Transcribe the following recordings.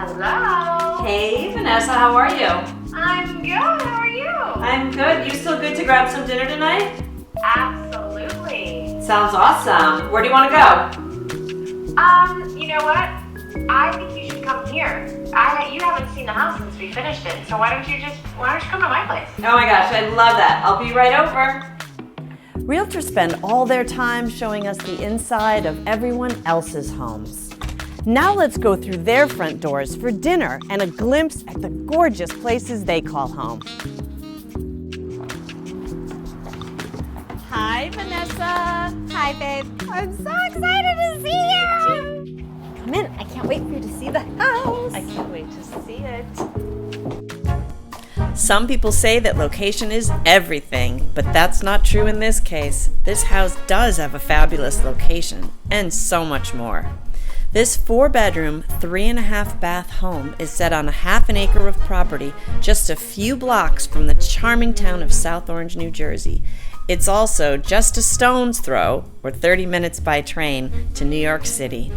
Hello. Hey, Vanessa, how are you? I'm good. How are you? I'm good. You still good to grab some dinner tonight? Absolutely. Sounds awesome. Where do you want to go? You know what? I think you should come here. You haven't seen the house since we finished it, so why don't you come to my place? Oh my gosh, I'd love that. I'll be right over. Realtors spend all their time showing us the inside of everyone else's homes. Now let's go through their front doors for dinner and a glimpse at the gorgeous places they call home. Hi, Vanessa. Hi, babe. I'm so excited to see you. Come in. I can't wait for you to see the house. I can't wait to see it. Some people say that location is everything, but that's not true in this case. This house does have a fabulous location and so much more. This 4-bedroom, 3.5-bath home is set on a half an acre of property just a few blocks from the charming town of South Orange, New Jersey. It's also just a stone's throw, or 30 minutes by train, to New York City.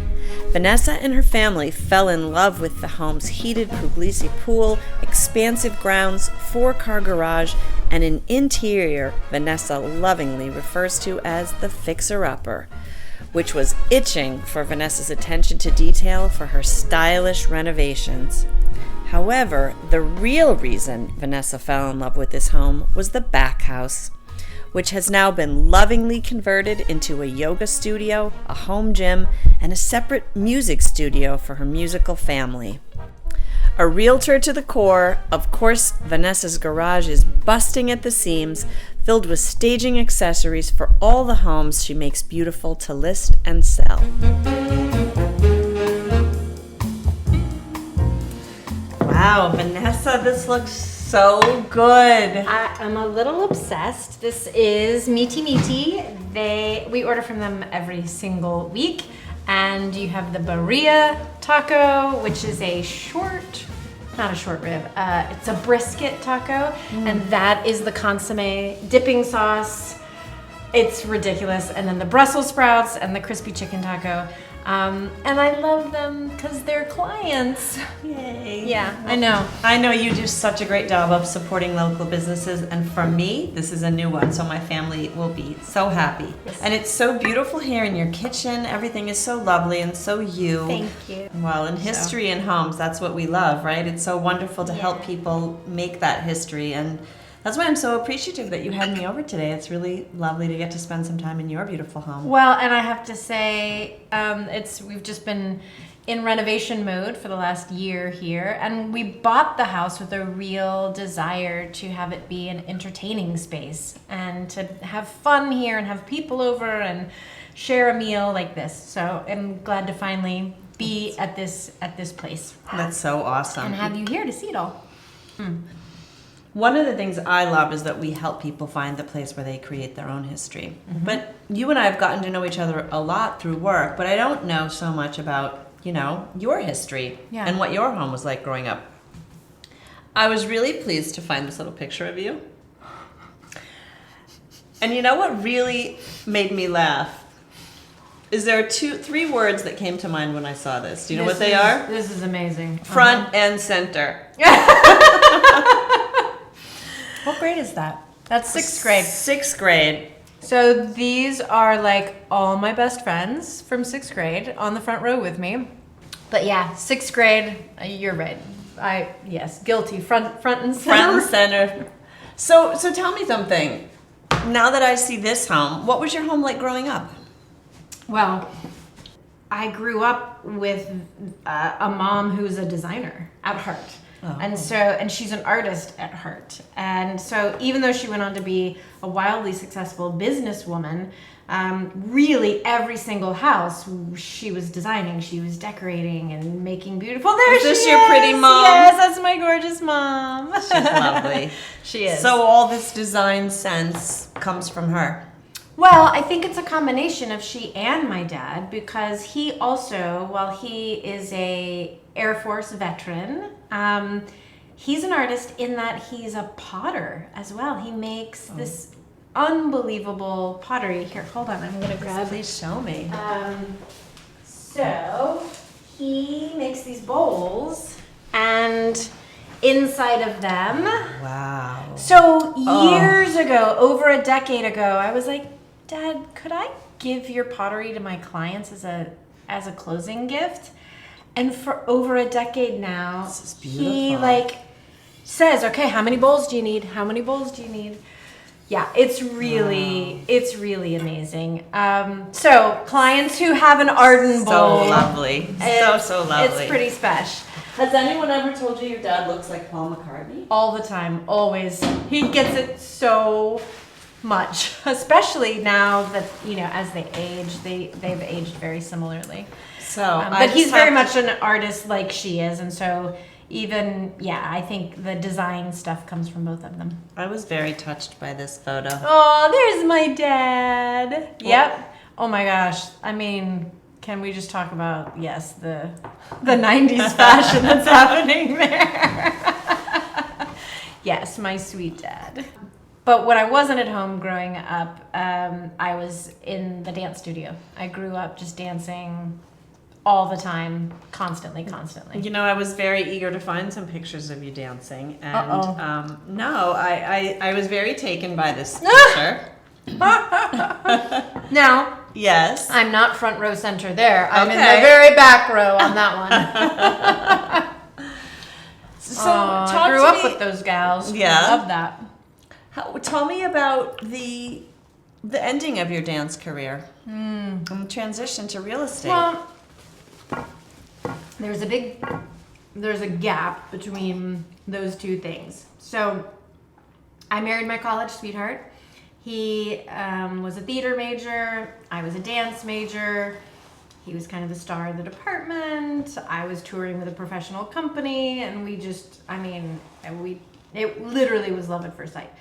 Vanessa and her family fell in love with the home's heated Puglisi pool, expansive grounds, 4-car garage, and an interior Vanessa lovingly refers to as the fixer-upper, which was itching for Vanessa's attention to detail for her stylish renovations. However, the real reason Vanessa fell in love with this home was the back house, which has now been lovingly converted into a yoga studio, a home gym, and a separate music studio for her musical family. A realtor to the core, of course, Vanessa's garage is busting at the seams, filled with staging accessories for all the homes she makes beautiful to list and sell. Wow, Vanessa, this looks so good. I'm a little obsessed. This is Meaty Meaty. We order from them every single week. And you have the birria taco, which is not a short rib, it's a brisket taco. And that is the consomme dipping sauce. It's ridiculous. And then the Brussels sprouts and the crispy chicken taco. And I love them because they're clients. Yay. Yeah, I know. I know you do such a great job of supporting local businesses, and for me, this is a new one, so my family will be so happy. Yes. And it's so beautiful here in your kitchen. Everything is so lovely and so you. Thank you. Well, in history and homes, that's what we love, right? It's so wonderful to help people make that history, and that's why I'm so appreciative that you had me over today. It's really lovely to get to spend some time in your beautiful home. Well, and I have to say, we've just been in renovation mode for the last year here, and we bought the house with a real desire to have it be an entertaining space and to have fun here and have people over and share a meal like this. So I'm glad to finally be at this place. That's so awesome. And have you here to see it all. One of the things I love is that we help people find the place where they create their own history. But you and I have gotten to know each other a lot through work, but I don't know so much about, your history and what your home was like growing up. I was really pleased to find this little picture of you. And you know what really made me laugh? Is there 3 words that came to mind when I saw this. Do you know what they are? This is amazing. Front and center. What grade is that? That's 6th grade. 6th grade. So these are like all my best friends from 6th grade on the front row with me. But yeah, 6th grade, you're right. Yes, guilty. Front and center. Front and center. So tell me something. Now that I see this home, what was your home like growing up? Well, I grew up with a mom who's a designer at heart. Oh. And she's an artist at heart. And so even though she went on to be a wildly successful businesswoman, really every single house she was designing, she was decorating and making beautiful. Is this your pretty mom? Yes, that's my gorgeous mom. She's lovely. She is. So all this design sense comes from her. Well, I think it's a combination of she and my dad, because he also, while he is a Air Force veteran, he's an artist in that he's a potter as well. He makes this unbelievable pottery. Here, hold on, I'm gonna grab. Please show me. So he makes these bowls, and inside of them. Wow. So years ago, over a decade ago, I was like, Dad, could I give your pottery to my clients as a closing gift? And for over a decade now, This is he beautiful. says, okay, how many bowls do you need? How many bowls do you need? Yeah, it's really amazing. So clients who have an Arden bowl. So lovely. So lovely. It's pretty special. Has anyone ever told you your dad looks like Paul McCartney? All the time, always. He gets it so much, especially now that, as they age, they've aged very similarly. So, But he's very much an artist like she is, and so I think the design stuff comes from both of them. I was very touched by this photo. Oh, there's my dad. Yep. Oh my gosh. I mean, can we just talk about, the 90s fashion that's happening there? Yes, my sweet dad. But when I wasn't at home growing up, I was in the dance studio. I grew up just dancing all the time, constantly. I was very eager to find some pictures of you dancing, and no, I was very taken by this picture. Now, Yes. I'm not front row center there. I'm in Okay. the very back row on that one. So I talk grew to up me. with those gals. Yeah. I love that. Tell me about the ending of your dance career and the transition to real estate. Well, there's a gap between those two things. So I married my college sweetheart. He was a theater major. I was a dance major. He was kind of the star of the department. I was touring with a professional company, and it literally was love at first sight.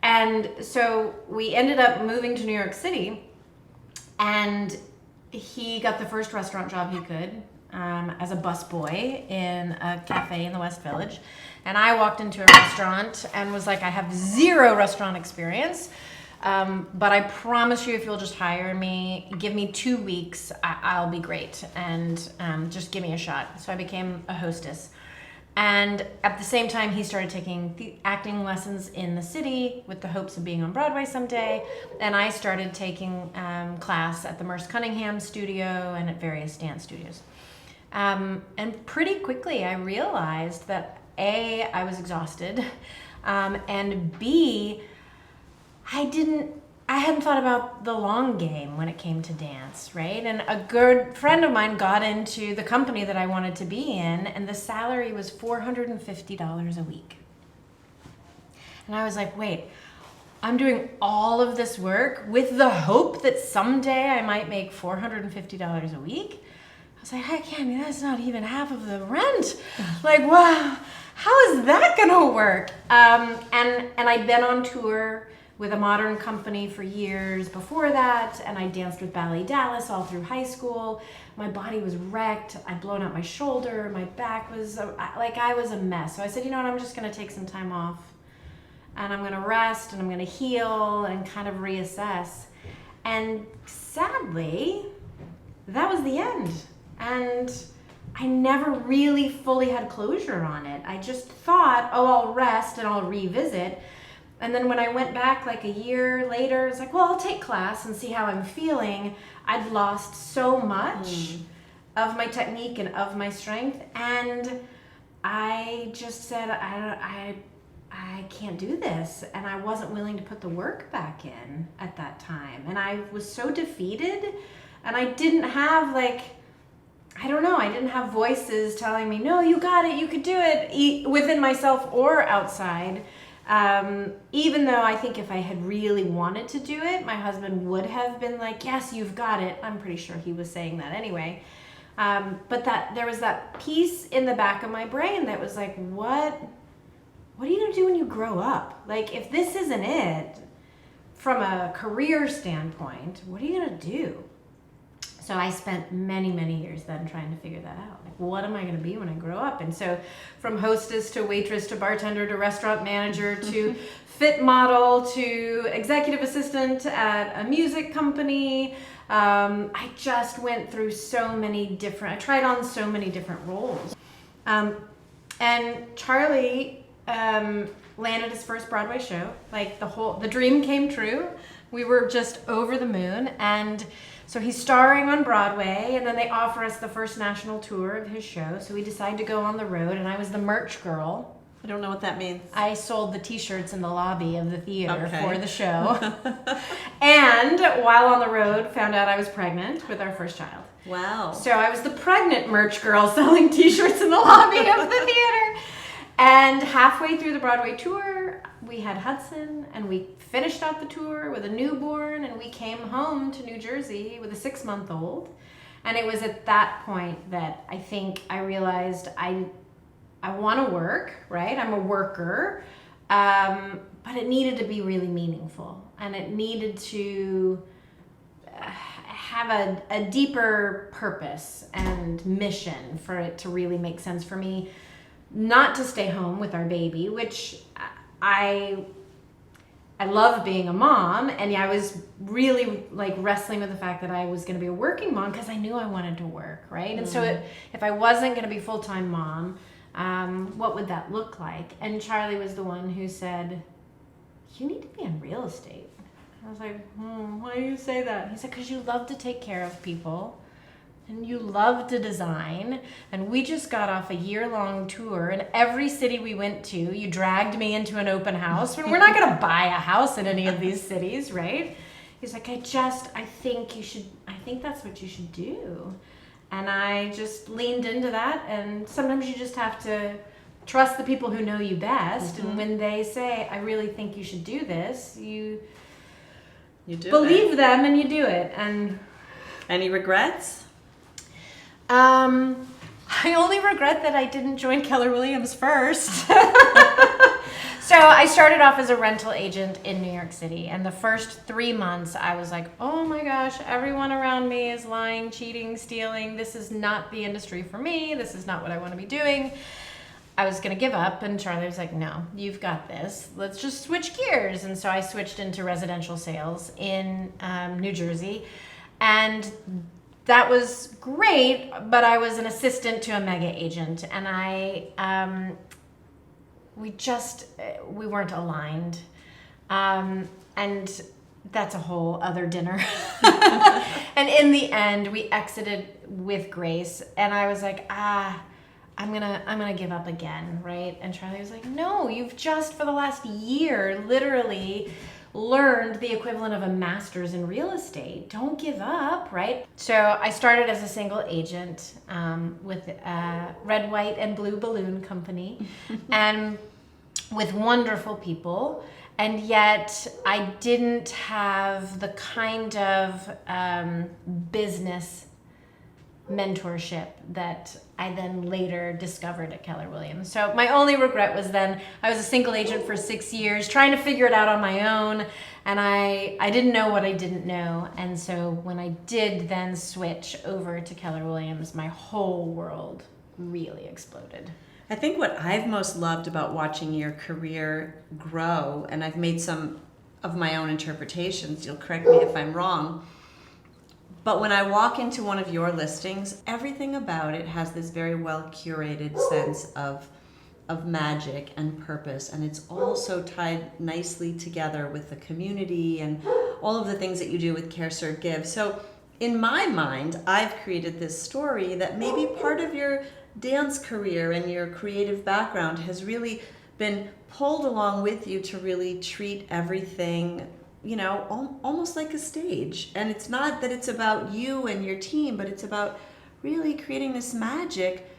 And so we ended up moving to New York City, and he got the first restaurant job he could as a busboy in a cafe in the West Village. And I walked into a restaurant and was like, I have zero restaurant experience. But I promise you, if you'll just hire me, give me 2 weeks, I'll be great. And just give me a shot. So I became a hostess. And at the same time, he started taking acting lessons in the city with the hopes of being on Broadway someday. And I started taking class at the Merce Cunningham studio and at various dance studios. And pretty quickly, I realized that A, I was exhausted, and B, I hadn't thought about the long game when it came to dance, right? And a good friend of mine got into the company that I wanted to be in, and the salary was $450 a week. And I was like, wait, I'm doing all of this work with the hope that someday I might make $450 a week? I was like, heck yeah, that's not even half of the rent. Like, wow, how is that gonna work? And I'd been on tour with a modern company for years before that, and I danced with Ballet Dallas all through high school. My body was wrecked. I'd blown out my shoulder. My back was, I was a mess. So I said, you know what, I'm just gonna take some time off, and I'm gonna rest, and I'm gonna heal, and kind of reassess. And sadly, that was the end. And I never really fully had closure on it. I just thought, I'll rest and I'll revisit. And then when I went back like a year later, it's like, well, I'll take class and see how I'm feeling. I'd lost so much of my technique and of my strength. And I just said, I can't do this. And I wasn't willing to put the work back in at that time. And I was so defeated. And I didn't have I didn't have voices telling me, no, you got it, you could do it, within myself or outside. Even though I think if I had really wanted to do it, my husband would have been like, yes, you've got it. I'm pretty sure he was saying that anyway. But that there was that piece in the back of my brain that was like, what are you going to do when you grow up? Like, if this isn't it, from a career standpoint, what are you going to do? So I spent many, many years then trying to figure that out. Like, what am I going to be when I grow up? And so from hostess to waitress to bartender to restaurant manager to fit model to executive assistant at a music company, I just went through I tried on so many different roles. And Charlie landed his first Broadway show. Like the dream came true. We were just over the moon. And so he's starring on Broadway, and then they offer us the first national tour of his show. So we decided to go on the road, and I was the merch girl. I don't know what that means. I sold the t-shirts in the lobby of the theater for the show. And while on the road, found out I was pregnant with our first child. Wow. So I was the pregnant merch girl selling t-shirts in the lobby of the theater. And halfway through the Broadway tour, we had Hudson, and we finished out the tour with a newborn, and we came home to New Jersey with a 6-month-old. And it was at that point that I think I realized I want to work, right? I'm a worker, but it needed to be really meaningful, and it needed to have a deeper purpose and mission for it to really make sense for me. Not to stay home with our baby, which I love being a mom, and I was really like wrestling with the fact that I was going to be a working mom because I knew I wanted to work, right? And so if I wasn't going to be full-time mom, what would that look like? And Charlie was the one who said, "You need to be in real estate." I was like, why do you say that? He said, "Because you love to take care of people. And you love to design, and we just got off a year-long tour, and every city we went to, you dragged me into an open house, and we're not going to buy a house in any of these cities, right?" He's like, I think that's what you should do. And I just leaned into that, and sometimes you just have to trust the people who know you best, and when they say, "I really think you should do this," you do believe them, and you do it. And any regrets? I only regret that I didn't join Keller Williams first. So I started off as a rental agent in New York City, and the first 3 months I was like, oh my gosh, everyone around me is lying, cheating, stealing. This is not the industry for me. This is not what I want to be doing. I was going to give up, and Charlie was like, "No, you've got this. Let's just switch gears." And so I switched into residential sales in New Jersey, and that was great, but I was an assistant to a mega agent, and we weren't aligned. And that's a whole other dinner. And in the end, we exited with grace, and I was like, I'm gonna give up again, right? And Charlie was like, "No, you've just for the last year literally learned the equivalent of a master's in real estate. Don't give up," right? So I started as a single agent with Red, White, and Blue Balloon Company, and with wonderful people. And yet I didn't have the kind of business mentorship that I then later discovered at Keller Williams. So my only regret was then I was a single agent for 6 years trying to figure it out on my own, and I didn't know what I didn't know. And so when I did then switch over to Keller Williams, my whole world really exploded. I think what I've most loved about watching your career grow, and I've made some of my own interpretations, you'll correct me if I'm wrong, but when I walk into one of your listings, everything about it has this very well curated sense of magic and purpose, and it's all so tied nicely together with the community and all of the things that you do with Care, Serve, Give. So in my mind, I've created this story that maybe part of your dance career and your creative background has really been pulled along with you to really treat everything, you know, almost like a stage. And it's not that it's about you and your team, but it's about really creating this magic.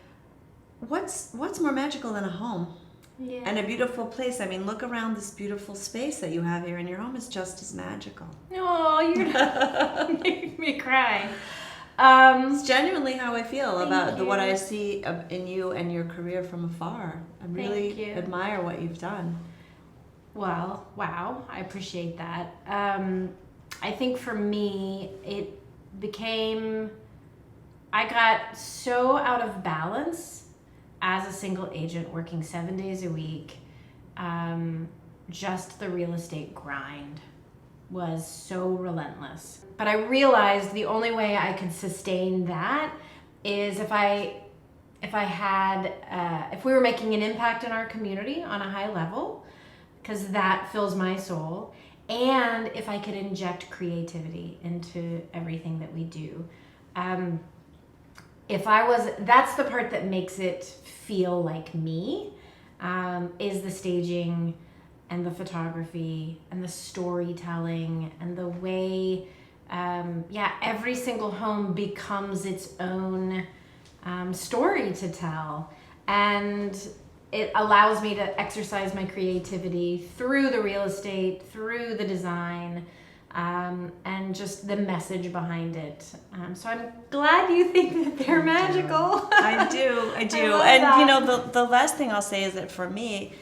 What's more magical than a home? Yeah. And a beautiful place. I mean, look around this beautiful space that you have here, and your home is just as magical. Oh, you're making me cry. It's genuinely how I feel about you. what I see in you and your career from afar. I really admire what you've done. Well, wow, I appreciate that. I think for me, I got so out of balance as a single agent working 7 days a week. Just the real estate grind was so relentless. But I realized the only way I could sustain that is if we were making an impact in our community on a high level, because that fills my soul, and if I could inject creativity into everything that we do. That's the part that makes it feel like me, is the staging and the photography and the storytelling and the way, every single home becomes its own story to tell. And it allows me to exercise my creativity through the real estate, through the design, and just the message behind it. So I'm glad you think that they're magical. I do. I And that. you know, the last thing I'll say is that for me,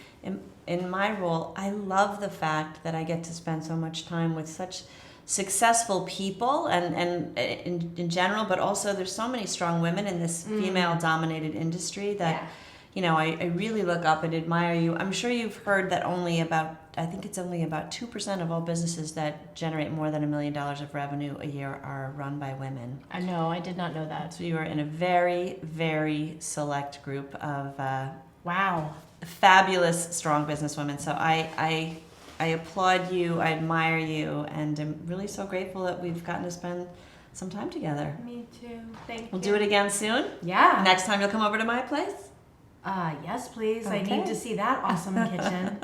in my role, I love the fact that I get to spend so much time with such successful people and in general, but also there's so many strong women in this female-dominated industry that, you know, I really look up and admire you. I'm sure you've heard that only about 2% of all businesses that generate more than $1 million of revenue a year are run by women. I know, I did not know that. So you are in a very, very select group of Wow. fabulous, strong businesswomen. So I applaud you, I admire you, and I'm really so grateful that we've gotten to spend some time together. Me too. Thank you. We'll do it again soon. Yeah. Next time you'll come over to my place. Yes, please. I Okay. need to see that awesome kitchen.